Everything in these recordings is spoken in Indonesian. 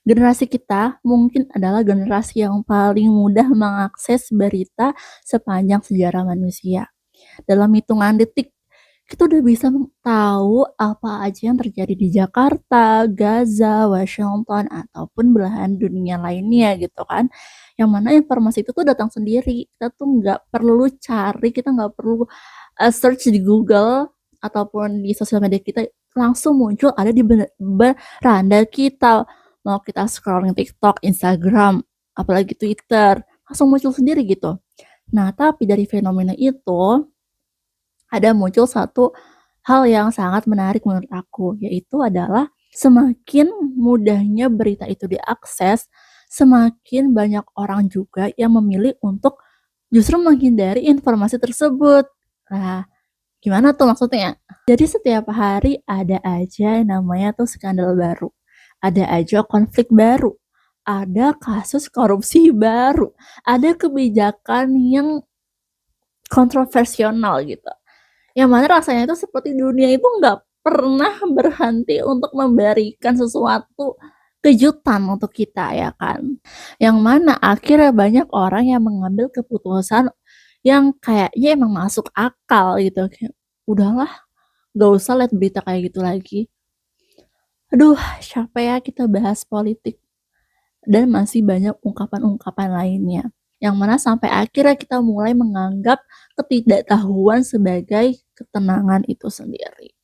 Generasi kita mungkin adalah generasi yang paling mudah mengakses berita sepanjang sejarah manusia. Dalam hitungan detik, kita udah bisa tahu apa aja yang terjadi di Jakarta, Gaza, Washington, ataupun belahan dunia lainnya gitu kan. Yang mana informasi itu tuh datang sendiri. Kita tuh nggak perlu cari, kita nggak perlu search di Google ataupun di sosial media kita, langsung muncul ada di beranda kita. Mau kita scrolling TikTok, Instagram, apalagi Twitter, langsung muncul sendiri gitu. Nah, tapi dari fenomena itu ada muncul satu hal yang sangat menarik menurut aku, yaitu adalah semakin mudahnya berita itu diakses, semakin banyak orang juga yang memilih untuk justru menghindari informasi tersebut. Nah, gimana tuh maksudnya? Jadi setiap hari ada aja yang namanya tuh skandal baru. Ada aja konflik baru. Ada kasus korupsi baru. Ada kebijakan yang kontroversial gitu. Yang mana rasanya itu seperti dunia itu nggak pernah berhenti untuk memberikan sesuatu kejutan untuk kita ya kan. Yang mana akhirnya banyak orang yang mengambil keputusan yang kayaknya emang masuk akal gitu. Kayak, udahlah, gak usah lihat berita kayak gitu lagi. Aduh, capek ya kita bahas politik. Dan masih banyak ungkapan-ungkapan lainnya. Yang mana sampai akhirnya kita mulai menganggap ketidaktahuan sebagai ketenangan itu sendiri.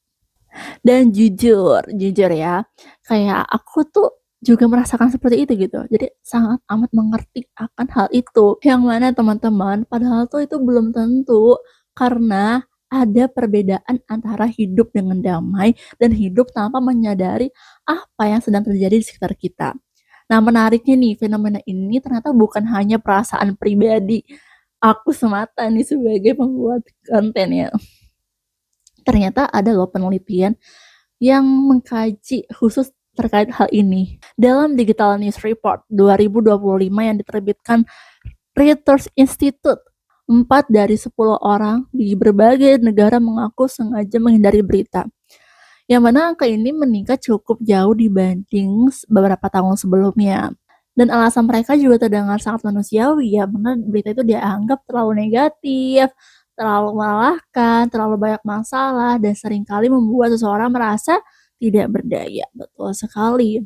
Dan jujur ya, kayak aku tuh juga merasakan seperti itu gitu. Jadi sangat amat mengerti akan hal itu. Yang mana teman-teman, padahal tuh itu belum tentu, karena ada perbedaan antara hidup dengan damai dan hidup tanpa menyadari apa yang sedang terjadi di sekitar kita. Nah, menariknya nih, fenomena ini ternyata bukan hanya perasaan pribadi aku semata nih sebagai pembuat konten ya. Ternyata ada loh penelitian yang mengkaji khusus terkait hal ini. Dalam Digital News Report 2025 yang diterbitkan Reuters Institute, 4 dari 10 orang di berbagai negara mengaku sengaja menghindari berita. Yang mana angka ini meningkat cukup jauh dibanding beberapa tahun sebelumnya. Dan alasan mereka juga terdengar sangat manusiawi ya, benar berita itu dianggap terlalu negatif, terlalu melelahkan, terlalu banyak masalah, dan seringkali membuat seseorang merasa tidak berdaya. Betul sekali.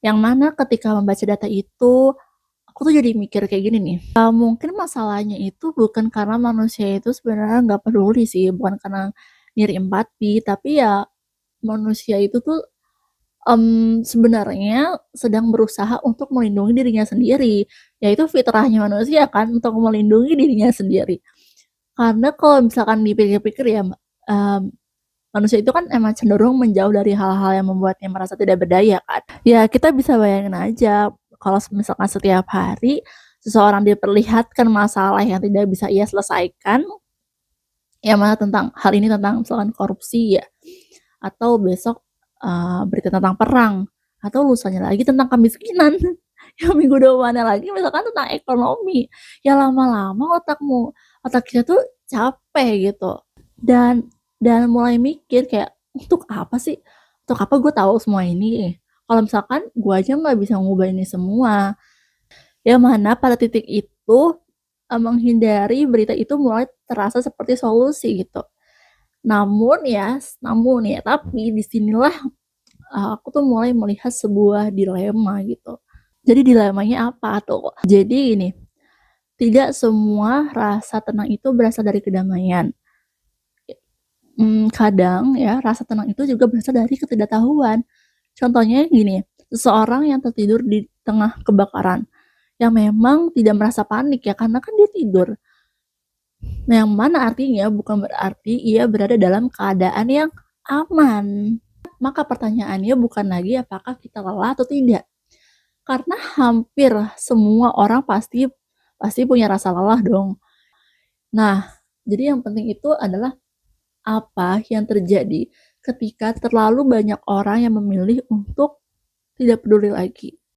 Yang mana ketika membaca data itu, aku tuh jadi mikir kayak gini nih, mungkin masalahnya itu bukan karena manusia itu sebenarnya nggak peduli sih, bukan karena ngiri empati, tapi ya manusia itu tuh sebenarnya sedang berusaha untuk melindungi dirinya sendiri, yaitu fitrahnya manusia kan untuk melindungi dirinya sendiri. Karena kalau misalkan dipikir-pikir ya, manusia itu kan emang cenderung menjauh dari hal-hal yang membuatnya merasa tidak berdaya kan. Ya kita bisa bayangin aja kalau misalkan setiap hari seseorang diperlihatkan masalah yang tidak bisa ia selesaikan, ya mana tentang hal ini tentang misalkan korupsi ya, atau besok berita tentang perang, atau lusanya lagi tentang kemiskinan, yang minggu depannya lagi misalkan tentang ekonomi. Ya lama-lama otak kita tuh capek gitu. Dan mulai mikir kayak, "Untuk apa sih? Untuk apa gue tahu semua ini? Kalau misalkan gue aja nggak bisa ngubah ini semua." Yang mana pada titik itu, menghindari berita itu mulai terasa seperti solusi gitu. Namun ya, tapi di sinilah, aku tuh mulai melihat sebuah dilema gitu. Jadi dilemanya apa tuh? Jadi gini, tidak semua rasa tenang itu berasal dari kedamaian. Kadang ya rasa tenang itu juga berasal dari ketidaktahuan. Contohnya gini, seseorang yang tertidur di tengah kebakaran, yang memang tidak merasa panik ya karena kan dia tidur. Yang mana artinya bukan berarti ia berada dalam keadaan yang aman. Maka pertanyaannya bukan lagi apakah kita lelah atau tidak. Karena hampir semua orang pasti pasti punya rasa lelah dong. Nah, jadi yang penting itu adalah apa yang terjadi ketika terlalu banyak orang yang memilih untuk tidak peduli lagi.